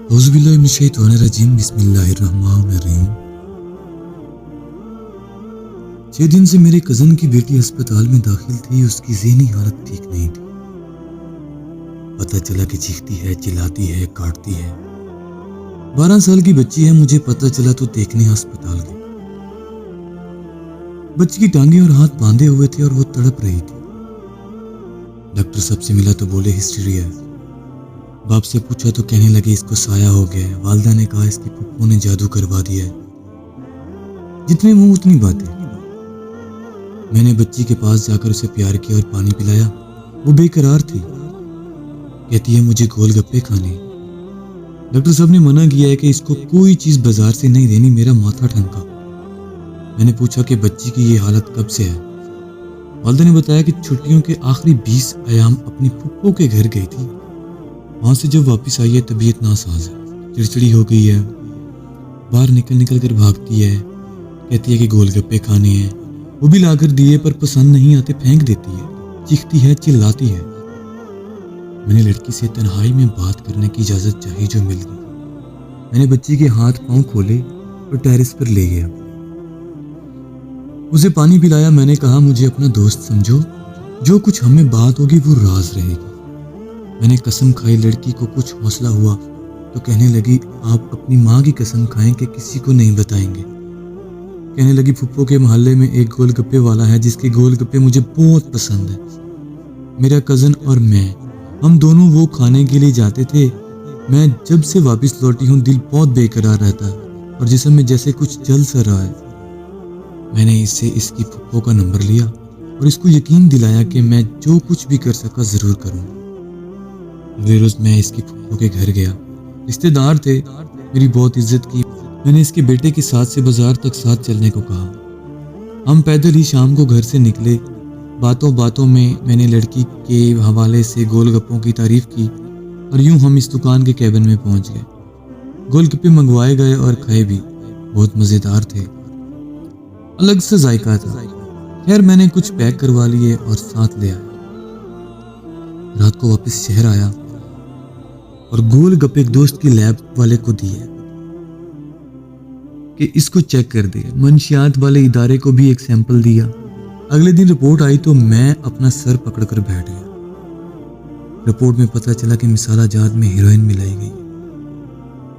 اعوذ باللہ من الشیطان الرجیم بسم اللہ الرحمن الرحیم۔ 6 دن سے میرے کزن کی بیٹی ہسپتال میں داخل تھی، اس کی ذہنی حالت ٹھیک نہیں تھی۔ پتہ چلا کہ چیختی ہے، چلاتی ہے، کاٹتی ہے۔ 12 سال کی بچی ہے، مجھے پتہ چلا تو دیکھنے ہسپتال گئے۔ بچی کی ٹانگیں اور ہاتھ باندھے ہوئے تھے اور وہ تڑپ رہی تھی۔ ڈاکٹر صاحب سے ملا تو بولے ہسٹیریا ہے۔ باپ سے پوچھا تو کہنے لگے اس کو سایہ ہو گیا ہے۔ والدہ نے کہا اس کی پھپھو نے جادو کروا دیا ہے۔ جتنے منہ اتنی باتیں۔ میں نے بچی کے پاس جا کر اسے پیار کیا اور پانی پلایا۔ وہ بے قرار تھی، کہتی ہے مجھے گول گپے کھانے۔ ڈاکٹر صاحب نے منع کیا ہے کہ اس کو کوئی چیز بازار سے نہیں دینی۔ میرا ماتھا ٹھنکا۔ میں نے پوچھا کہ بچی کی یہ حالت کب سے ہے؟ والدہ نے بتایا کہ چھٹیوں کے آخری 20 ایام اپنی پھپھو کے گھر گئی تھی۔ وہاں سے جب واپس آئی ہے طبیعت ناساز ہے، چڑچڑی ہو گئی ہے، باہر نکل کر بھاگتی ہے، کہتی ہے کہ گول گپے کھانے ہیں۔ وہ بھی لا کر دیے پر پسند نہیں آتے، پھینک دیتی ہے، چیختی ہے، چلاتی ہے۔ میں نے لڑکی سے تنہائی میں بات کرنے کی اجازت چاہی جو مل گئی۔ میں نے بچی کے ہاتھ پاؤں کھولے اور ٹیرس پر لے گیا، اسے پانی پلایا۔ میں نے کہا مجھے اپنا دوست سمجھو، جو کچھ ہمیں بات ہوگی وہ راز رہے گی۔ میں نے قسم کھائی۔ لڑکی کو کچھ حوصلہ ہوا تو کہنے لگی آپ اپنی ماں کی قسم کھائیں کہ کسی کو نہیں بتائیں گے۔ کہنے لگی پھپھو کے محلے میں ایک گول گپے والا ہے جس کے گول گپے مجھے بہت پسند ہے۔ میرا کزن اور میں، ہم دونوں وہ کھانے کے لیے جاتے تھے۔ میں جب سے واپس لوٹی ہوں دل بہت بے قرار رہتا ہے اور جسم میں جیسے کچھ جل سا رہا ہے۔ میں نے اس سے اس کی پھپھو کا نمبر لیا اور اس کو یقین دلایا کہ میں جو کچھ بھی کر سکا ضرور کروں۔ اگلے روز میں اس کی پھپھو کے گھر گیا۔ رشتے دار تھے، میری بہت عزت کی۔ میں نے اس کے بیٹے کے ساتھ سے بازار تک ساتھ چلنے کو کہا۔ ہم پیدل ہی شام کو گھر سے نکلے۔ باتوں میں نے لڑکی کے حوالے سے گول گپوں کی تعریف کی اور یوں ہم اس دکان کے کیبن میں پہنچ گئے۔ گول گپے منگوائے گئے اور کھائے بھی، بہت مزیدار تھے، الگ سے ذائقہ تھا۔ خیر میں نے کچھ پیک کروا لیے اور ساتھ لے آیا۔ رات کو واپس شہر آیا اور گول گپے ایک دوست کی لیب والے کو دیے کہ اس کو چیک کر دے۔ منشیات والے ادارے کو بھی ایک سیمپل دیا۔ اگلے دن رپورٹ آئی تو میں اپنا سر پکڑ کر بیٹھ گیا۔ رپورٹ میں پتہ چلا کہ مصالحہ جات میں ہیروئن ملائی گئی۔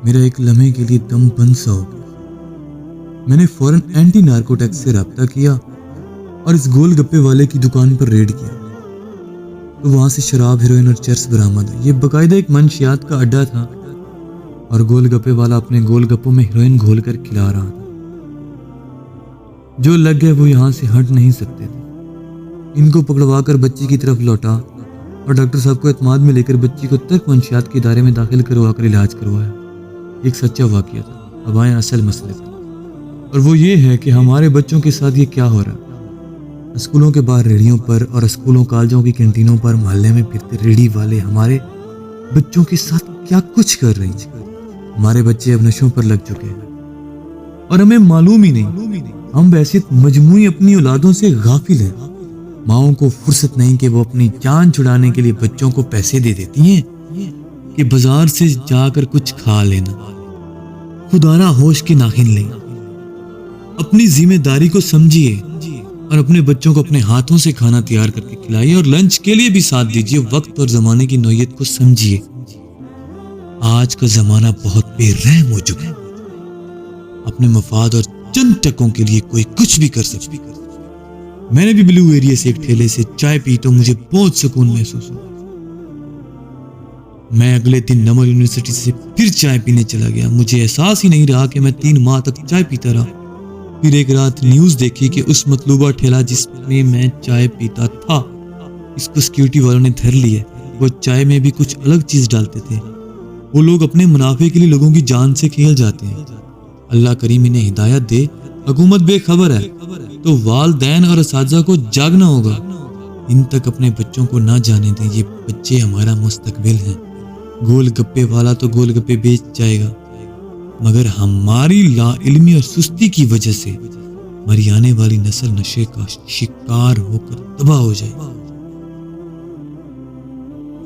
میرا ایک لمحے کے لیے دم بند سا ہو گیا۔ میں نے فوراً اینٹی نارکوٹکس سے رابطہ کیا اور اس گول گپے والے کی دکان پر ریڈ کیا تو وہاں سے شراب، ہیروئن اور چرس برآمد ہے۔ یہ باقاعدہ ایک منشیات کا اڈا تھا اور گول گپے والا اپنے گول گپوں میں ہیروئن گھول کر کھلا رہا تھا۔ جو لگ گئے وہ یہاں سے ہٹ نہیں سکتے تھے۔ ان کو پکڑوا کر بچی کی طرف لوٹا اور ڈاکٹر صاحب کو اعتماد میں لے کر بچی کو ترک منشیات کے ادارے میں داخل کروا کر علاج کروایا۔ ایک سچا واقعہ تھا۔ اب آئیں اصل مسئلے پر، اور وہ یہ ہے کہ ہمارے بچوں کے ساتھ یہ کیا ہو رہا ہے۔ اسکولوں کے باہر ریڑھیوں پر اور اسکولوں کالجوں کی کینٹینوں پر محلے میں پھرتے ریڑھی والے ہمارے بچوں کے ساتھ کیا کچھ کر رہے ہیں۔ ہمارے بچے اب نشوں پر لگ چکے ہیں اور ہمیں معلوم ہی نہیں۔ ہم ویسے مجموعی اپنی اولادوں سے غافل ہیں۔ ماؤں کو فرصت نہیں کہ وہ اپنی جان چھڑانے کے لیے بچوں کو پیسے دے دیتی ہیں کہ بازار سے جا کر کچھ کھا لینا۔ خدارا ہوش کے ناخن لیں، اپنی ذمہ داری کو سمجھیے اور اپنے بچوں کو اپنے ہاتھوں سے کھانا تیار کر کے کھلائیے اور لنچ کے لیے بھی ساتھ دیجیے۔ وقت اور زمانے کی نوعیت کو سمجھیے۔ آج کا زمانہ بہت بے رحم ہو چکا ہے۔ اپنے مفاد اور چند ٹکوں کے لیے کوئی کچھ بھی کر سکتا ہے۔ میں نے بھی بلو ایریا سے ایک ٹھیلے سے چائے پی تو مجھے بہت سکون محسوس ہوا۔ میں اگلے دن نمل یونیورسٹی سے پھر چائے پینے چلا گیا۔ مجھے احساس ہی نہیں رہا کہ میں 3 ماہ تک چائے پیتا رہا۔ پھر ایک رات نیوز دیکھی کہ اس مطلوبہ ٹھیلا جس میں چائے پیتا تھا اس کو سیکیورٹی والوں نے دھر لیا۔ وہ چائے میں بھی کچھ الگ چیز ڈالتے تھے۔ وہ لوگ اپنے منافع کے لیے لوگوں کی جان سے کھیل جاتے ہیں۔ اللہ کریم انہیں ہدایت دے۔ حکومت بے خبر ہے تو والدین اور اساتذہ کو جاگنا ہوگا۔ ان تک اپنے بچوں کو نہ جانے دیں۔ یہ بچے ہمارا مستقبل ہیں۔ گول گپے والا تو گول گپے بیچ جائے گا، مگر ہماری لا علمی اور سستی کی وجہ سے ہماری آنے والی نسل نشے کا شکار ہو کر تباہ ہو جائے۔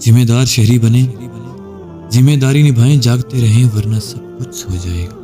ذمہ دار شہری بنے، ذمہ داری نبھائیں، جاگتے رہیں ورنہ سب کچھ سو جائے گا۔